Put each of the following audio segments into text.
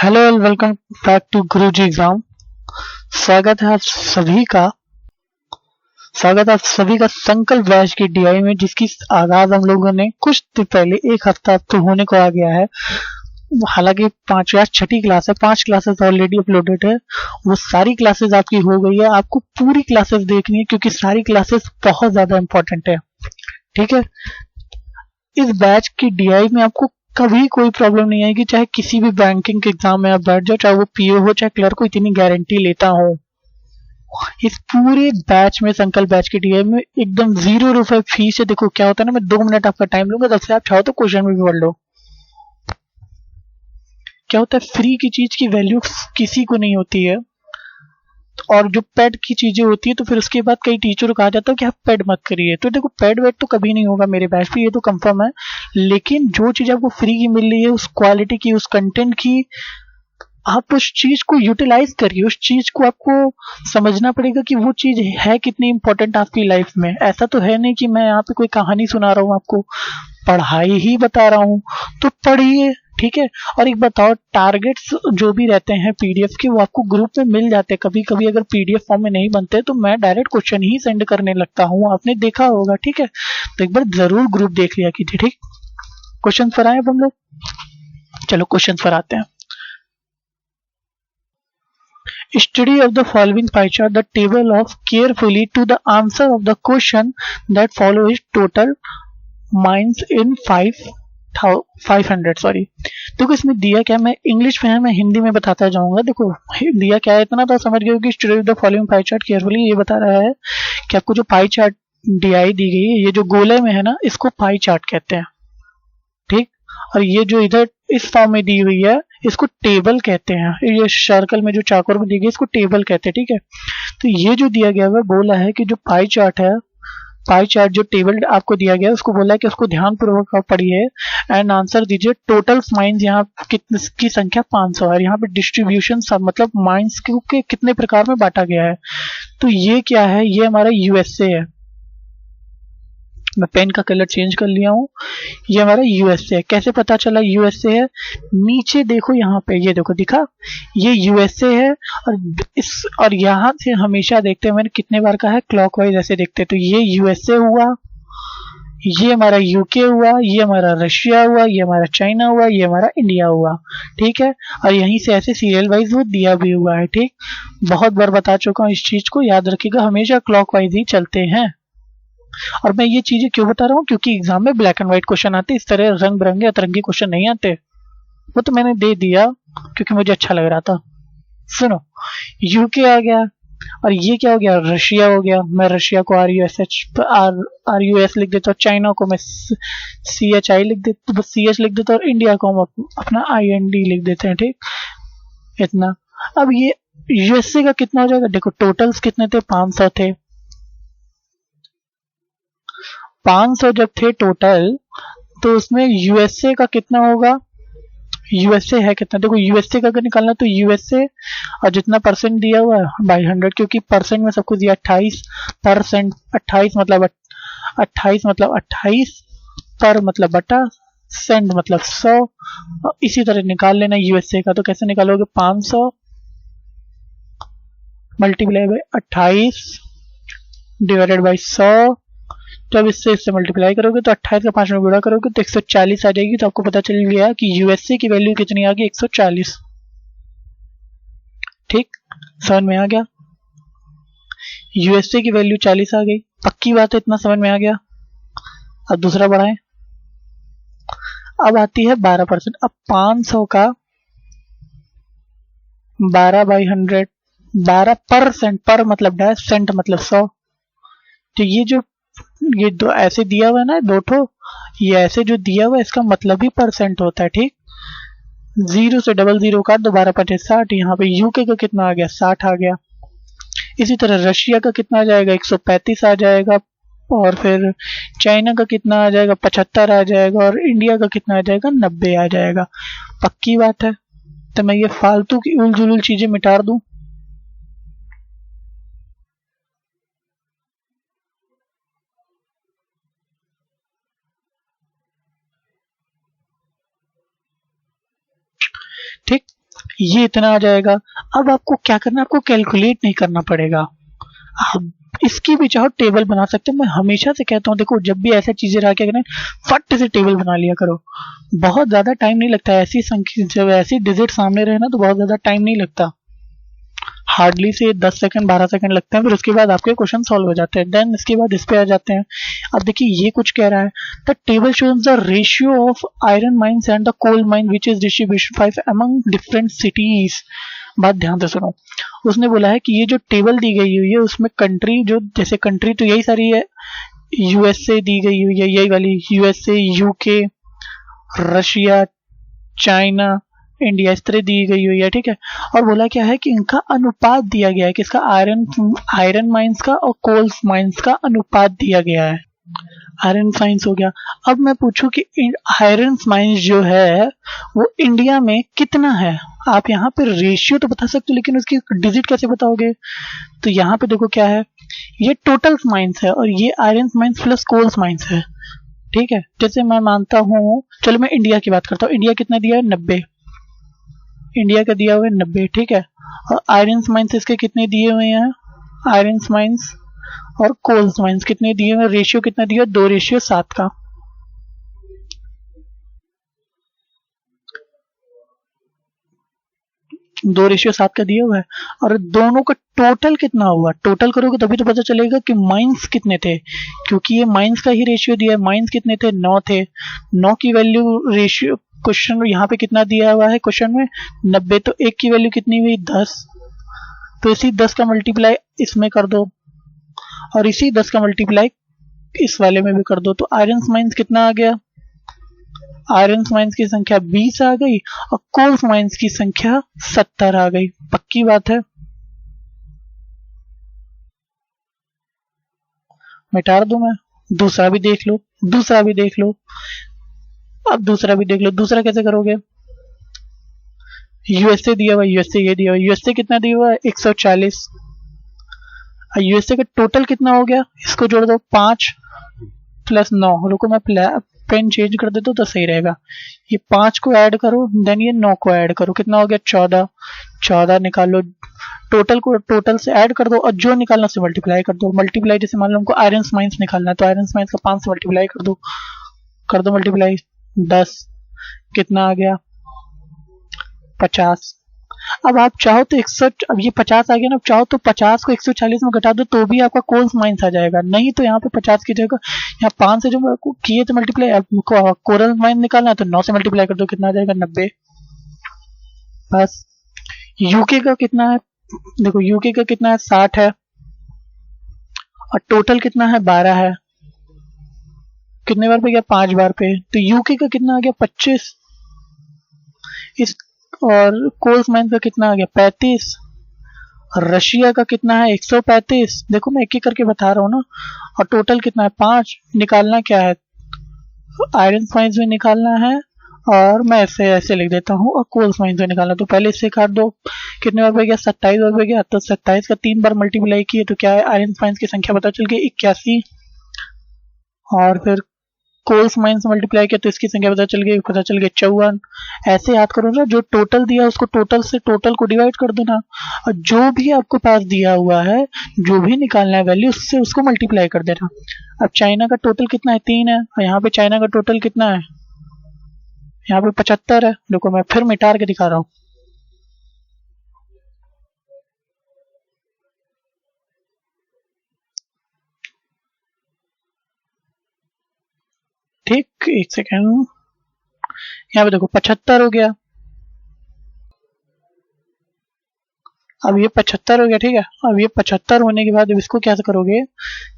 Hello and welcome back to Guruji exam. स्वागत है आप सभी का संकल्प बैच की डीआई में, जिसकी आगाज हम लोगों ने कुछ दिन पहले, एक हफ्ता तो होने को आ गया है। हालांकि पांच या छठी क्लास है, 5 क्लासेस ऑलरेडी अपलोडेड है। वो सारी क्लासेस आपकी हो गई है। आपको पूरी क्लासेस देखनी है क्योंकि सारी क्लासेस बहुत ज्यादा इंपॉर्टेंट है। ठीक है, इस बैच की डीआई में आपको कभी कोई प्रॉब्लम नहीं आएगी। चाहे किसी भी बैंकिंग के एग्जाम में आप बैठ जाओ, चाहे वो पीओ हो चाहे क्लर्क हो, इतनी गारंटी लेता हूँ। इस पूरे बैच में, संकल्प बैच की डीआई में, एकदम 0 रुपए फीस है। देखो क्या होता है ना, मैं 2 मिनट आपका टाइम लूंगा, तब से आप चाहो तो क्वेश्चन में भी पढ़ लो। क्या होता है, फ्री की चीज की वैल्यू किसी को नहीं होती है। और जो पेड की चीजें होती है तो फिर उसके बाद कई टीचरों को कहा जाता है कि आप पेड मत करिए। तो देखो, पेड वेड तो कभी नहीं होगा मेरे बैच पे, ये तो कंफर्म है। लेकिन जो चीज आपको फ्री की मिल रही है, उस क्वालिटी की, उस कंटेंट की, आप उस चीज को यूटिलाइज करिए। उस चीज को आपको समझना पड़ेगा कि वो चीज है कितनी इंपॉर्टेंट आपकी लाइफ में। ऐसा तो है नहीं कि मैं यहाँ पे कोई कहानी सुना रहा हूँ आपको, पढ़ाई ही बता रहा हूँ। तो पढ़िए, ठीक है। और एक बताओ, टारगेट्स जो भी रहते हैं पीडीएफ के, वो आपको ग्रुप में मिल जाते हैं। कभी कभी अगर पीडीएफ फॉर्म में नहीं बनते तो मैं डायरेक्ट क्वेश्चन ही सेंड करने लगता हूँ, आपने देखा होगा। ठीक है, तो एक बार जरूर ग्रुप देख लिया कीजिए। ठीक, क्वेश्चन पर आए अब हम लोग। चलो क्वेश्चन पर आते हैं। Study of the following pie chart, the table of carefully to the answer of the question that follow is total minus in 500। Sorry, देखो इसमें दिया क्या, मैं इंग्लिश में है, मैं हिंदी में बताता जाऊंगा। देखो दिया क्या है, इतना तो समझ गए कि study of the following pie chart carefully. ये बता रहा है कि आपको जो पाई चार्ट डीआई दी गई है, ये जो गोले में है ना, इसको पाई चार्ट कहते हैं। ठीक, और ये जो इधर इस फॉर्म में दी हुई है, इसको टेबल कहते हैं। ये सर्कल में जो चाकोर में दी गई, इसको टेबल कहते हैं। ठीक है, तो ये जो दिया गया है, बोला है कि जो पाई चार्ट है, पाई चार्ट जो टेबल आपको दिया गया है, उसको बोला है कि उसको ध्यानपूर्वक आप पढ़िए एंड आंसर दीजिए। टोटल माइंस यहाँ कितने की संख्या 500 है। यहाँ पे डिस्ट्रीब्यूशन सब मतलब माइंस के कितने प्रकार में बांटा गया है। तो ये क्या है, ये हमारा यूएसए है। मैं पेन का कलर चेंज कर लिया हूँ। ये हमारा यूएसए है। कैसे पता चला यूएसए है? नीचे देखो, यहाँ पे ये देखो दिखा, ये यूएसए है। और यहाँ से हमेशा देखते हैं, मैंने कितने बार कहा है, क्लॉकवाइज ऐसे देखते हैं। तो ये यूएसए हुआ, ये हमारा यूके हुआ, ये हमारा रशिया हुआ, ये हमारा चाइना हुआ, ये हमारा इंडिया हुआ। ठीक है, और यहीं से ऐसे सीरियल वाइज वो दिया भी हुआ है। ठीक, बहुत बार बता चुका हूँ, इस चीज को याद रखिएगा, हमेशा क्लॉकवाइज ही चलते हैं। और मैं ये चीजें क्यों बता रहा हूँ, क्योंकि एग्जाम में ब्लैक एंड व्हाइट क्वेश्चन आते, इस तरह रंग बिरंगे अतरंगी क्वेश्चन नहीं आते। वो तो मैंने दे दिया क्योंकि मुझे अच्छा लग रहा था। सुनो, यूके आ गया, और ये क्या हो गया, रशिया हो गया। मैं रशिया को आर यू एस लिख देता हूँ, चाइना को मैं सी एच आई लिख देता, बस सी एच लिख देता हूँ, और इंडिया को हम अपना आई एन डी लिख देते हैं। ठीक, इतना। अब ये यूएसए का कितना हो जाएगा, देखो टोटल्स कितने थे, 500 थे। 500 जब थे टोटल, तो उसमें यूएसए का कितना होगा, यूएसए है कितना, देखो यूएसए का अगर निकालना तो यूएसए, और जितना परसेंट दिया हुआ है बाई 100, क्योंकि परसेंट में सब कुछ दिया 28%। 28 मतलब 28 पर मतलब बटा, सेंट मतलब 100। इसी तरह निकाल लेना यूएसए का। तो कैसे निकालोगे, 500 मल्टीप्लाई बाई 28 डिवाइडेड बाई 100। जब इससे मल्टीप्लाई करोगे तो 28 का 5 में गुणा करोगे तो 140 आ जाएगी। तो आपको पता चल गया कि यूएसए की वैल्यू कितनी आ गई, 140। ठीक, समझ में आ गया, यूएसए की वैल्यू 40 आ गई। पक्की बात है, इतना समझ में आ गया। अब दूसरा बढ़ाएं। अब आती है 12%। अब 500 का 12 बाई 100, 12%, पर मतलब डैश, सेंट मतलब 100। तो ये दो ऐसे दिया हुआ है ना, दो ठो, ये ऐसे जो दिया हुआ है, इसका मतलब ही परसेंट होता है। ठीक, 0 से डबल 0 का 12×5=60। यहाँ पे यूके का कितना आ गया, 60 आ गया। इसी तरह रशिया का कितना आ जाएगा, 135 आ जाएगा। और फिर चाइना का कितना आ जाएगा, 75 आ जाएगा। और इंडिया का कितना आ जाएगा, 90 आ जाएगा। पक्की बात है। तो मैं ये फालतू की उलझुल चीजें मिटा दूं। ठीक, ये इतना आ जाएगा। अब आपको क्या करना है, आपको कैलकुलेट नहीं करना पड़ेगा, आप इसकी भी चाहो टेबल बना सकते हो। मैं हमेशा से कहता हूँ देखो, जब भी ऐसी चीजें रहा क्या करें, फट से टेबल बना लिया करो, बहुत ज्यादा टाइम नहीं लगता है। ऐसी संख्या जब ऐसी डिजिट सामने रहे ना तो बहुत ज्यादा टाइम नहीं लगता, हार्डली से 10 सेकंड 12 सेकंड लगते हैं, फिर उसके बाद आपके क्वेश्चन सॉल्व हो जाते हैं। देन इसके बाद इस पे आ जाते हैं। अब देखिए ये कुछ कह रहा है, the table shows the ratio of iron mines and the coal mine which is distribution 5 among different cities. बात ध्यान से सुनो, उसने बोला है कि ये जो टेबल दी गई हुई है उसमें कंट्री, जो जैसे कंट्री तो यही सारी है, यूएसए दी गई हुई है, यही वाली USA, UK, Russia, China, India, इस तरह दी गई हुई है, ठीक है। और बोला क्या है कि इनका अनुपात दिया गया है, किसका, आयरन माइंस का और कोल्स माइंस का अनुपात दिया गया है। आयरन माइंस हो गया। अब मैं पूछूं कि आयरन माइंस जो है वो इंडिया में कितना है। आप यहाँ पे रेशियो तो बता सकते हो, लेकिन उसकी डिजिट कैसे बताओगे। तो यहाँ पे देखो क्या है, ये टोटल माइंस है और ये iron mines plus coals mines है, ठीक है। जैसे मैं मानता हूँ, चलो मैं इंडिया की बात करता हूँ, इंडिया कितना दिया है, 90, इंडिया का दिया हुआ है 90, ठीक है। और आयरन माइंस इसके कितने दिए हुए हैं, आयरन माइंस और कोल्स माइंस कितने दिए हुए, रेशियो कितना दिया, 2:7 का। दो रेशियो 7 का दिया हुआ है। और दोनों का टोटल कितना हुआ, टोटल करोगे तभी तो पता चलेगा कि माइंस कितने थे, क्योंकि ये माइंस का ही रेशियो दिया है। माइंस कितने थे, 9 थे। 9 की वैल्यू रेशियो क्वेश्चन यहाँ पे कितना दिया हुआ है, क्वेश्चन में 90, तो 1 की वैल्यू कितनी हुई, 10। तो इसी 10 का मल्टीप्लाई इसमें कर दो और इसी 10 का मल्टीप्लाई इस वाले में भी कर दो, तो आयरन माइंस कितना आ गया, आयरन माइंस की संख्या 20 आ गई और कोल्स माइंस की संख्या 70 आ गई। पक्की बात है, मिटा दूं मैं। दूसरा भी देख लो, दूसरा भी देख लो, अब दूसरा भी देख लो। दूसरा कैसे करोगे, यूएसए दिया हुआ, यूएसए ये दिया हुआ, यूएसए कितना दिया हुआ है, 140। यूएसए का टोटल कितना हो गया, इसको जोड़ दो, 5 + 9। रुको मैं पेन चेंज कर देता हूँ तो सही रहेगा। ये 5 को ऐड करो, देन ये 9 को ऐड करो, कितना हो गया, 14। 14 निकालो, टोटल को टोटल से ऐड कर दो और जो निकालना से मल्टीप्लाई कर दो। मल्टीप्लाई जैसे मान लो हमको आयरन माइंस निकालना है तो आयरन माइंस का 5 से मल्टीप्लाई कर दो मल्टीप्लाई, 10, कितना आ गया, 50। अब आप चाहो तो 61, अब ये 50 आ गया ना, अब चाहो तो 50 को 140 में घटा दो तो भी आपका कोल्स माइंस आ जाएगा। नहीं तो यहाँ पे 50 की जगह यहाँ 5 से जो किए तो मल्टीप्लाई, कोरल माइंस निकालना है तो 9 से मल्टीप्लाई कर दो, कितना आ जाएगा, 90। बस। यूके का कितना है, देखो यूके का कितना है, 60 है और टोटल कितना है, 12 है। कितने बार पे गया, 5 बार पे, तो यूके का कितना आ गया, 25। इस और कोल्स माइंस का कितना आ गया, 35। रशिया का कितना है, 135। देखो मैं एक एक करके बता रहा हूँ ना। और टोटल कितना है, 5। निकालना क्या है, आयरन माइंस में निकालना है और मैं ऐसे ऐसे लिख देता हूँ, और कोल्स माइंस में निकालना। तो पहले इससे काट दो, कितने बार पे गया, 27 बार पे गया। तो 27 का 3 बार मल्टीप्लाई किए तो क्या है, आयरन माइंस की संख्या पता चल गई, 81। और फिर कोल्स माइंस मल्टीप्लाई किया तो इसकी संख्या पता चल गई 54। ऐसे याद करो ना, जो टोटल दिया उसको टोटल से टोटल को डिवाइड कर देना, और जो भी आपको पास दिया हुआ है, जो भी निकालना है वैल्यू, उससे उसको मल्टीप्लाई कर देना। अब चाइना का टोटल कितना है, 3 है, और यहाँ पे चाइना का टोटल कितना है, यहाँ पे 75 है। देखो मैं फिर मिटा के दिखा रहा हूँ। ठीक, एक सेकेंड, यहाँ पे देखो 75 हो गया। अब ये 75 हो गया, ठीक है। अब ये 75 होने के बाद अब इसको क्या करोगे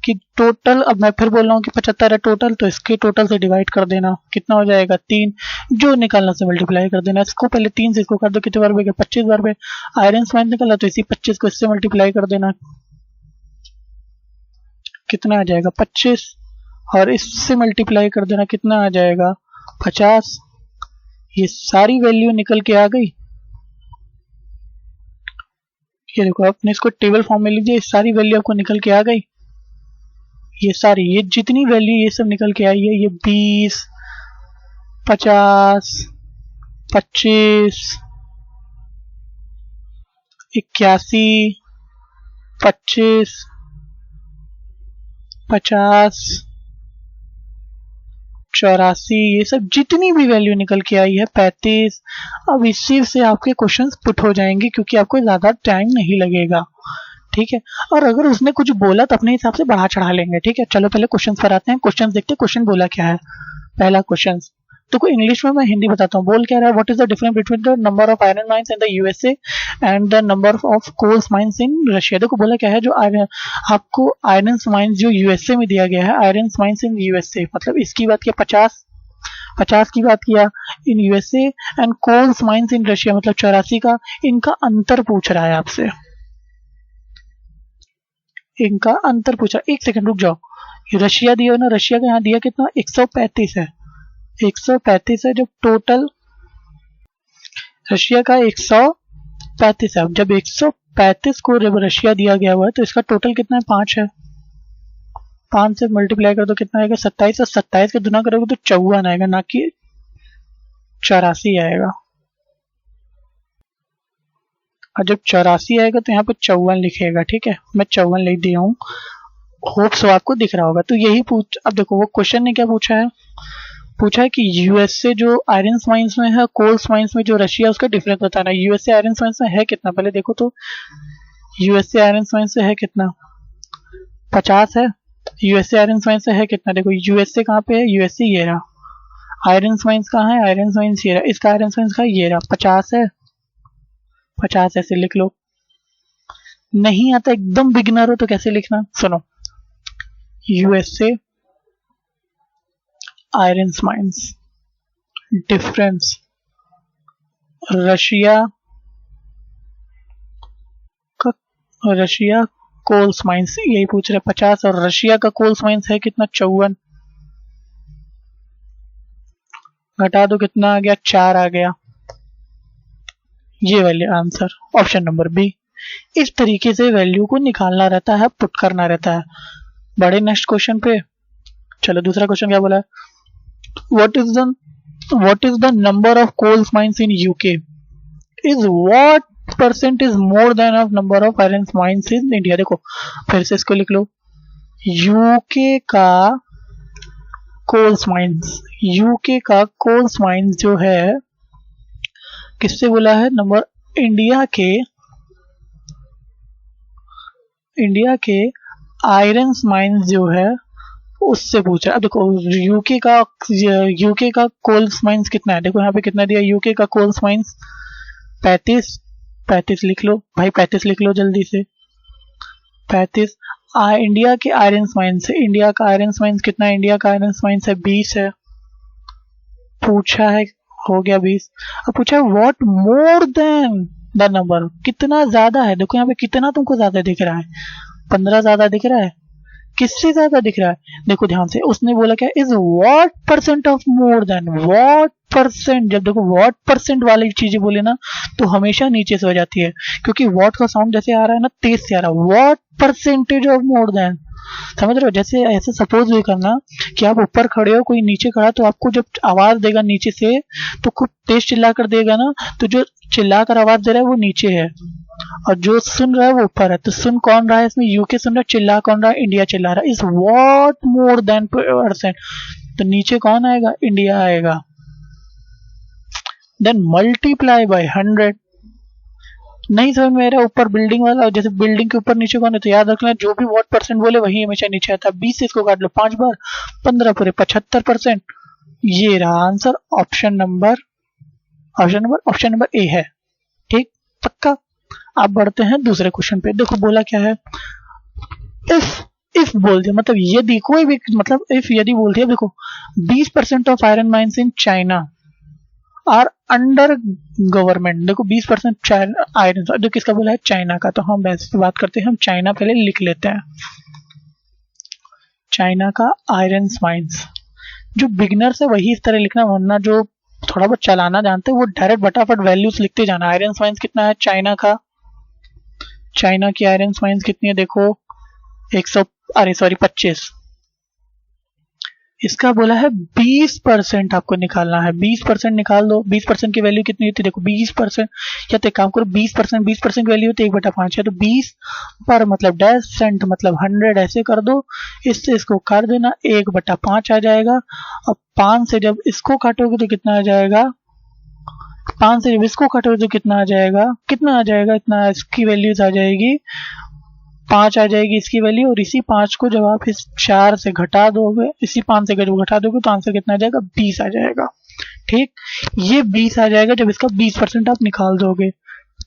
कि टोटल, अब मैं फिर बोल रहा हूँ कि 75 है टोटल, तो इसके टोटल से डिवाइड कर देना, कितना हो जाएगा, 3। जो निकालना से मल्टीप्लाई कर देना। इसको पहले 3 से इसको कर दो, कितने बार पे गया, 25 बार पे। आयरन माइंस निकाला तो इसी 25 को इससे मल्टीप्लाई कर देना, कितना आ जाएगा, 25। और इससे मल्टीप्लाई कर देना, कितना आ जाएगा, 50। ये सारी वैल्यू निकल के आ गई। ये देखो, आपने इसको टेबल फॉर्म में लीजिए, सारी वैल्यू आपको निकल के आ गई। ये सारी, ये जितनी वैल्यू ये सब निकल के आई है, ये 20, 50, 25, 81, 25, 50, 84, ये सब जितनी भी वैल्यू निकल के आई है 35। अब इसी से आपके क्वेश्चंस पुट हो जाएंगे क्योंकि आपको ज़्यादा टाइम नहीं लगेगा, ठीक है। और अगर उसने कुछ बोला तो अपने हिसाब से बढ़ा चढ़ा लेंगे, ठीक है। चलो पहले क्वेश्चंस पर आते हैं। क्वेश्चंस देखते हैं क्वेश्चन बोला क्या है। पहला क्वेश्चन तो कोई इंग्लिश में, मैं हिंदी बताता हूँ। बोल क्या रहा है, what is the difference between the number of iron mines in the USA and the number of coals mines in Russia. देखो बोला क्या है, जो आपको आयरन माइंस जो यूएसए में दिया गया है, आयरन माइंस इन यूएसए, मतलब इसकी बात किया 50 की बात किया in USA, and coals mines in Russia मतलब 84 का। इनका अंतर पूछ रहा है आपसे, इनका अंतर पूछा। एक सेकंड रुक जाओ, रशिया दिया ना, रशिया का यहाँ दिया कितना, 135 है, 135 है। जब टोटल रशिया का 135 है, जब 135 को जब रशिया दिया गया हुआ है तो इसका टोटल कितना है, 5 है। 5 से मल्टीप्लाई कर दो कितना आएगा, 27, और 27 के गुना करोगे तो 54 आएगा, ना कि 84 आएगा। और जब 84 आएगा तो यहाँ पे 54 लिखेगा, ठीक है। मैं 54 लिख दिया हूँ, होप सो आपको दिख रहा होगा। तो यही अब देखो वो क्वेश्चन ने क्या पूछा है, पूछा है कि यूएसए जो आयरन माइंस में है, कोल्स माइंस में जो रशिया, उसका डिफरेंस बताना। यूएसए आयरन माइंस में है कितना, पहले देखो तो यूएसए आयरन माइंस से है कितना, 50 है। यूएसए आयरन माइंस से है कितना, देखो यूएसए कहाँ पे है, यूएसए ये रहा। आयरन माइंस कहाँ है, आयरन माइंस ये रहा, इसका आयरन माइंस का ये रहा, 50 है। 50 ऐसे लिख लो। नहीं आता, एकदम बिगिनर हो तो कैसे लिखना, सुनो, USA iron mines difference, Russia coals mines, यही पूछ रहे 50, और रशिया का कोल्स माइंस है कितना, 54। घटा दो कितना आ गया, 4 आ गया। ये वाले आंसर ऑप्शन नंबर बी। इस तरीके से वैल्यू को निकालना रहता है, पुट करना रहता है। बड़े नेक्स्ट क्वेश्चन पे चलो। दूसरा क्वेश्चन क्या बोला है, what is the number of coals mines in UK is what percent is more than of number of iron mines in India. देखो फिर से इसको लिख लो, यूके का कोल्स माइंस जो है किससे बोला है, नंबर इंडिया के आयरन माइंस जो है उससे पूछा। अब देखो यूके का कोल्स माइंस कितना है, देखो यहाँ पे कितना दिया, यूके का कोल्स माइंस 35 लिख लो भाई, 35 लिख लो जल्दी से, 35। इंडिया के आयरन माइंस है, इंडिया का आयरन माइंस कितना है, इंडिया का आयरन माइंस है 20 है, पूछा है, हो गया 20। अब पूछा है what more then the number, कितना ज्यादा है। देखो यहाँ पे कितना तुमको ज्यादा दिख रहा है, 15 ज्यादा दिख रहा है, किससे ज्यादा दिख रहा है, देखो ध्यान से। उसने बोला क्या, is what percent of more than, what percent. जब देखो व्हाट परसेंट वाली चीजें बोले ना तो हमेशा नीचे से हो जाती है, क्योंकि व्हाट का साउंड जैसे आ रहा है ना, तेज से आ रहा है। What percentage of more than, समझ रहे हो। जैसे ऐसे सपोज भी करना कि आप ऊपर खड़े हो, कोई नीचे खड़ा, तो आपको जब आवाज देगा नीचे से तो खूब तेज चिल्ला कर देगा ना, तो जो चिल्ला कर आवाज दे रहा है वो नीचे है, और जो सुन रहा है वो ऊपर है। तो सुन कौन रहा है इसमें, यूके सुन रहा है, चिल्ला कौन रहा है, इंडिया चिल्ला रहा है। Is what more than percent, तो नीचे कौन आएगा, इंडिया आएगा। Then multiply by 100। नहीं समझ में आ रहा, ऊपर बिल्डिंग वाला, जैसे बिल्डिंग के ऊपर नीचे कौन है, तो याद रखना जो भी व्हाट परसेंट बोले वही हमेशा नीचे आता है। 20 से इसको काट लो 5 बार, 15 पूरे 75%। ये रहा आंसर, ऑप्शन नंबर ए है, ठीक, पक्का। आप बढ़ते हैं दूसरे क्वेश्चन पे। देखो बोला क्या है, इफ बोल दिया, मतलब यदि कोई भी, मतलब इफ यदि बोल दिया, देखो 20% of iron mines in China are under government. देखो 20% आयरन, जो किसका बोला है, चाइना का। तो हम वैसे बात करते हैं, हम चाइना पहले लिख लेते हैं, चाइना का आयरन माइंस। जो बिगिनर है वही इस तरह लिखना, वरना जो थोड़ा बहुत चलाना जानते हैं वो डायरेक्ट फटाफट वैल्यूज लिखते जाना। आयरन माइंस कितना है चाइना का, चाइना की आयरन माइंस कितनी है, देखो 25, इसका बोला है 20% आपको निकालना है। 20% निकाल दो। 20% की वैल्यू कितनी होती है? देखो 20%, या तो एक काम करो 20% 20% की वैल्यू होती है 1/5 है, तो 20 पर मतलब डैश सेंट मतलब 100 ऐसे कर दो। इससे इसको काट देना, 1/5 आ जाएगा। अब 5 से जब इसको काटोगे तो कितना आ जाएगा? 5 से जब इसको काटोगे तो कितना आ जाएगा? कितना आ जाएगा? इतना इसकी वैल्यूज आ जाएगी 5 आ जाएगी इसकी वैल्यू। और इसी 5 को जब आप इस 4 से घटा दोगे, इसी 5 से जब घटा दोगे तो आंसर कितना आ जाएगा? 20 आ जाएगा। ठीक, ये 20 आ जाएगा जब इसका 20% आप निकाल दोगे।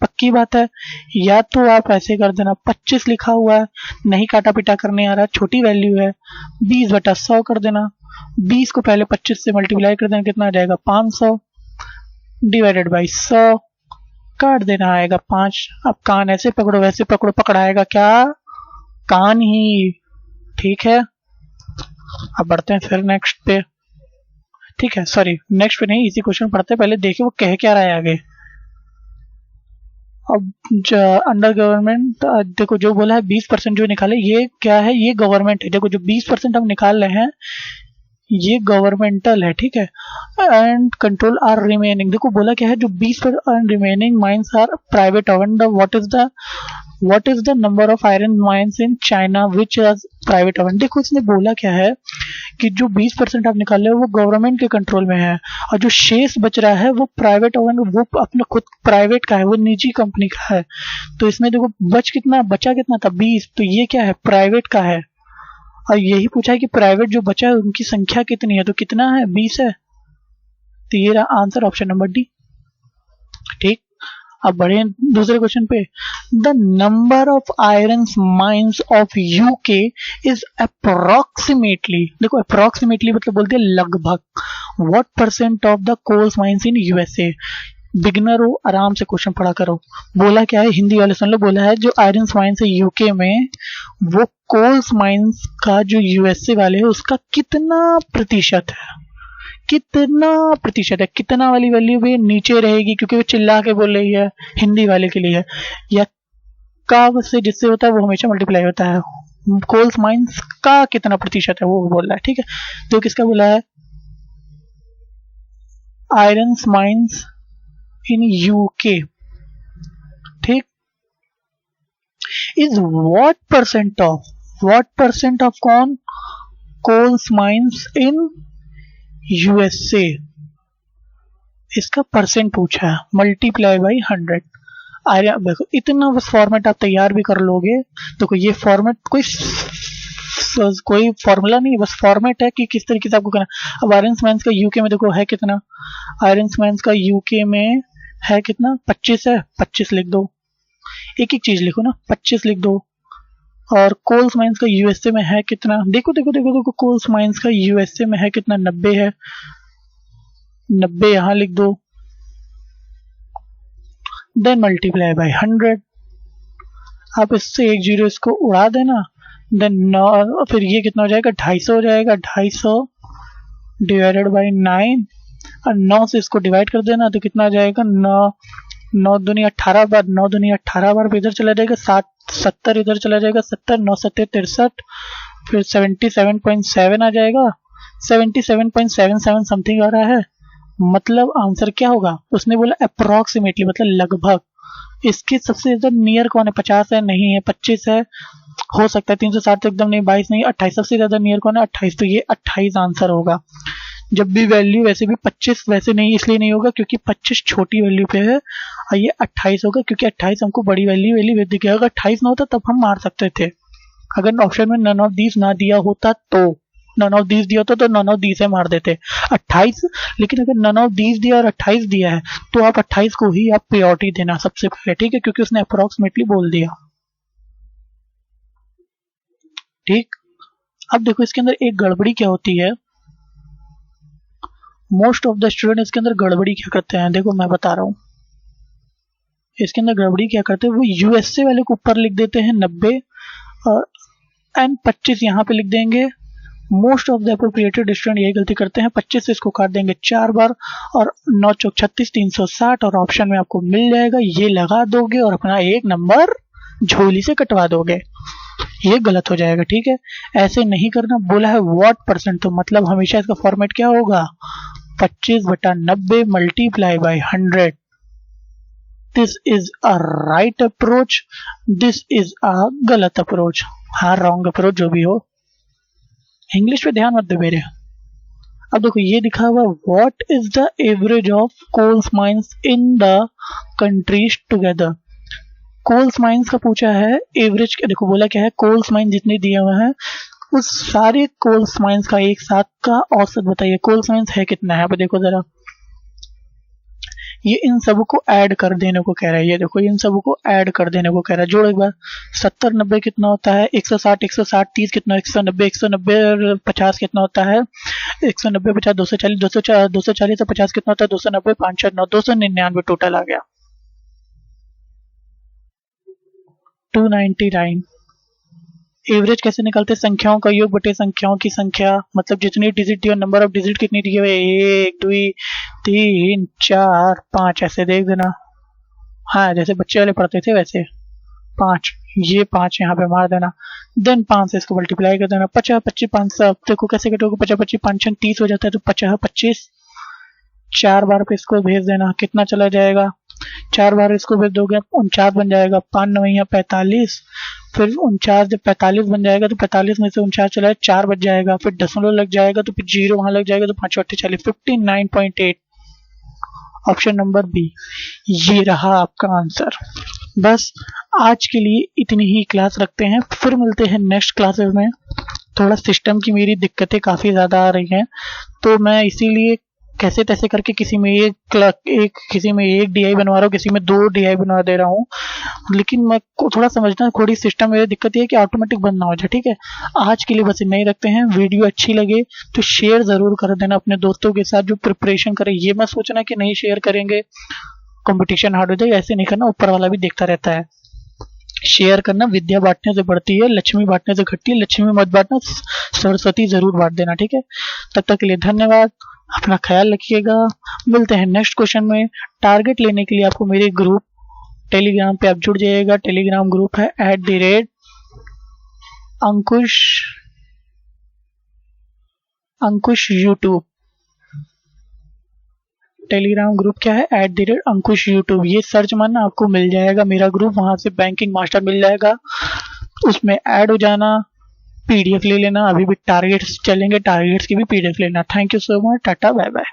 पक्की बात है। या तो आप ऐसे कर देना, 25 लिखा हुआ है, नहीं काटा पिटा करने आ रहा, छोटी वैल्यू है, 20/100 कर देना। 20 को पहले 25 से मल्टीप्लाई कर देना, कितना आ जाएगा? 500 डिवाइडेड बाई 100, काट देना, आएगा 5। अब कान ऐसे पकड़ो वैसे पकड़ो, पकड़ाएगा क्या? कान ही। ठीक है, अब बढ़ते हैं फिर नेक्स्ट पे। ठीक है, सॉरी नेक्स्ट पे नहीं, इसी क्वेश्चन पढ़ते हैं, पहले देखिए वो कह क्या रहा है आगे। अब अंडर गवर्नमेंट देखो जो बोला है 20% जो निकाले, ये क्या है? ये गवर्नमेंट है। देखो जो 20% हम निकाल रहे हैं ये गवर्नमेंटल है। ठीक है, एंड कंट्रोल आर रिमेनिंग, देखो बोला क्या है? जो 20% remaining mines are private owned. What is the number of iron mines in China which are private owned. देखो इसने बोला क्या है कि जो 20% आप निकाल रहे हो वो गवर्नमेंट के कंट्रोल में है, और जो शेष बच रहा है वो प्राइवेट ओवन, वो अपना खुद प्राइवेट का है, वो निजी कंपनी का है। तो इसमें देखो बचा कितना था? 20। तो ये क्या है? प्राइवेट का है। और यही पूछा है कि प्राइवेट जो बचा है उनकी संख्या कितनी है, तो कितना है? 20 है। तो ये रहा आंसर, ऑप्शन नंबर डी। ठीक, अब बढ़े दूसरे क्वेश्चन पे। The number of iron mines of UK is approximately, देखो अप्रोक्सीमेटली मतलब बोलते हैं लगभग। What percent of the coals mines in USA. Beginner हो, आराम से क्वेश्चन पढ़ा करो। बोला क्या है? हिंदी वाले सुन लो। बोला है जो आयरन माइंस है यूके में, वो कोल्स माइंस का जो यूएसए वाले है उसका कितना प्रतिशत है? कितना प्रतिशत है? कितना वाली वैल्यू भी नीचे रहेगी क्योंकि वो चिल्ला के बोल रही है, हिंदी वाले के लिए है। या का से जिससे होता है वो हमेशा मल्टीप्लाई होता है। कोल्स माइंस का कितना प्रतिशत है वो बोल रहा है। ठीक है, तो किसका बोला है? Iron mines in UK. ठीक, इज व्हाट परसेंट ऑफ कौन? Coals mines in USA. इसका परसेंट पूछा है, मल्टीप्लाई बाई 100। देखो इतना बस फॉर्मेट आप तैयार भी कर लोगे। देखो ये फॉर्मेट कोई फॉर्मूला नहीं है, बस फॉर्मेट है कि किस तरीके से आपको करना। अब आयरन माइंस का यूके में देखो है कितना? आयरन माइंस का यूके में है कितना? 25 है। 25 लिख दो, एक एक चीज लिखो ना, 25 लिख दो। और कोल्स माइंस का यूएसए में है कितना? देखो देखो देखो देखो, कोल्स माइंस का यूएसए में है कितना? 90 है। 90 यहां लिख दो, देन मल्टीप्लाई बाय 100। आप इससे एक जीरो इसको उड़ा देना, देन फिर ये कितना हो जाएगा? 250 हो जाएगा। 250 डिवाइडेड बाई 9, और 9 से इसको डिवाइड कर देना तो कितना आ जाएगा? 9 दूनी 18 बार, 9 दूनी 18 बार इधर चला जाएगा, 70 इधर चला जाएगा, 70 9 7 63, फिर 77.7 आ जाएगा। 77.77 समथिंग आ रहा है। मतलब आंसर क्या होगा? उसने बोला अप्रोक्सीमेटली मतलब लगभग। इसके सबसे ज्यादा नियर कौन है? 50 है? नहीं है। 25 है, हो सकता है। 360 तो एकदम नहीं, 22 नहीं, 28 सबसे ज्यादा नियर कौन है? 28। तो ये 28 आंसर होगा। जब भी वैल्यू वैसे भी 25 वैसे नहीं इसलिए नहीं होगा क्योंकि 25 छोटी वैल्यू पे है, और ये 28 होगा क्योंकि 28 हमको बड़ी वैल्यू दिखेगा। अगर 28 ना होता तब हम मार सकते थे। अगर ऑप्शन में नन ऑफ दीज ना दिया होता तो, नन ऑफ दीज दिया होता तो नन ऑफ दीज से मार देते 28। लेकिन अगर नन ऑफ दीज दिया और 28 दिया है तो आप 28 को ही आप प्रायोरिटी देना सबसे पहले। ठीक है, क्योंकि उसने अप्रोक्सीमेटली बोल दिया। ठीक, अब देखो इसके अंदर एक गड़बड़ी क्या होती है। मोस्ट ऑफ द स्टूडेंट इसके अंदर गड़बड़ी क्या करते हैं, देखो मैं बता रहा हूं। इसके अंदर गड़बड़ी क्या करते हैं, वो यूएसए वाले को ऊपर लिख देते हैं 90 एंड 25 यहाँ पे लिख देंगे। Most of the appropriated student यही गलती करते हैं। 25 से इसको काट देंगे 4 बार, और 9 चौक 36 360, और ऑप्शन में आपको मिल जाएगा। ये लगा दोगे और अपना एक नंबर झोली से कटवा दोगे। ये गलत हो जाएगा, ठीक है। ऐसे नहीं करना। बोला है व्हाट परसेंट, तो मतलब हमेशा इसका फॉर्मेट क्या होगा, 25/90 multiply by 100। This is a right approach, this is a गलत अप्रोच, हाँ रॉन्ग अप्रोच जो भी हो। इंग्लिश पे ध्यान मत दे मेरे। अब देखो ये दिखा हुआ what is the average of coals mines in the countries together. Coals mines का पूछा है एवरेज, देखो बोला क्या है, कोल्स माइंस जितने दिए हुए हैं उस सारे कोल्स माइंस का एक साथ का औसत बताइए। कोल्स माइंस है कितना है, यहाँ पे देखो जरा, ये इन सब को ऐड कर देने को कह रहा है। ये देखो इन सब को ऐड कर देने को कह रहा है। जोड़ो एक बार, 70 90 कितना होता है, 160 160 30 कितना, 190 190 और 50 कितना होता है, 190 50 240 240 से 50 कितना होता है, 290 5 4 9 299 टोटल आ गया, 299। एवरेज कैसे निकालते हैं, संख्याओं का योग बटे संख्याओं की संख्या, मतलब जितनी डिजिट दी और नंबर ऑफ डिजिट कितनी दी है, 1 2 3 4 5, ऐसे देख देना। हाँ जैसे बच्चे वाले पढ़ते थे वैसे 5, ये 5 यहाँ पे मार देना, देन 5 से इसको मल्टीप्लाई कर देना। 50 25 5 से देखो कैसे कटोगे, 50 25 5 30 हो जाता है, तो 50 25 4 बार पे इसको भेज देना, कितना चला जाएगा, 4 बार इसको भेज दोगे 49 बन जाएगा, 5 9 45, फिर 49 जब 45 बन जाएगा तो 45 में से 49 चला 4 बच जाएगा, फिर दशमलव लग जाएगा तो फिर 0 वहां लग जाएगा, तो 5 8 40 59.8, ऑप्शन नंबर बी, ये रहा आपका आंसर। बस आज के लिए इतनी ही क्लास रखते हैं, फिर मिलते हैं नेक्स्ट क्लासेस में। थोड़ा सिस्टम की मेरी दिक्कतें काफ़ी ज़्यादा आ रही हैं, तो मैं इसीलिए कैसे तैसे करके किसी में एक DI बनवा रहा हूँ, किसी में 2 DI बनवा दे रहा हूँ, लेकिन मैं को थोड़ा समझना, थोड़ी सिस्टम में दिक्कत ये है कि ऑटोमेटिक बंद ना हो जाए, ठीक है। आज के लिए बस इतना ही रखते हैं। वीडियो अच्छी लगे तो शेयर ज़रूर कर देना अपने दोस्तों के साथ जो प्रिपरेशन करें। ये मत सोचना कि नहीं शेयर करेंगे कंपटीशन हार्ड हो जाए, ऐसे नहीं करना, ऊपर वाला भी देखता रहता है। शेयर करना विद्या बांटने से बढ़ती है, लक्ष्मी बांटने से घटती है, लक्ष्मी मत बांटना, सरस्वती जरूर बांट देना, ठीक है। तब तक के लिए धन्यवाद, अपना ख्याल रखिएगा। मिलते हैं नेक्स्ट क्वेश्चन में। टारगेट लेने के लिए आपको मेरे ग्रुप टेलीग्राम पे आप जुड़ जाइएगा। टेलीग्राम ग्रुप है @अंकुश यूट्यूब। टेलीग्राम ग्रुप क्या है, @अंकुश यूट्यूब। ये सर्च मारना आपको मिल जाएगा मेरा ग्रुप, वहां से बैंकिंग मास्टर मिल जाएगा, उसमें ऐड हो जाना, PDF ले लेना। अभी भी टारगेट्स चलेंगे, टारगेट्स की भी PDF लेना। Thank you so much, tata bye bye.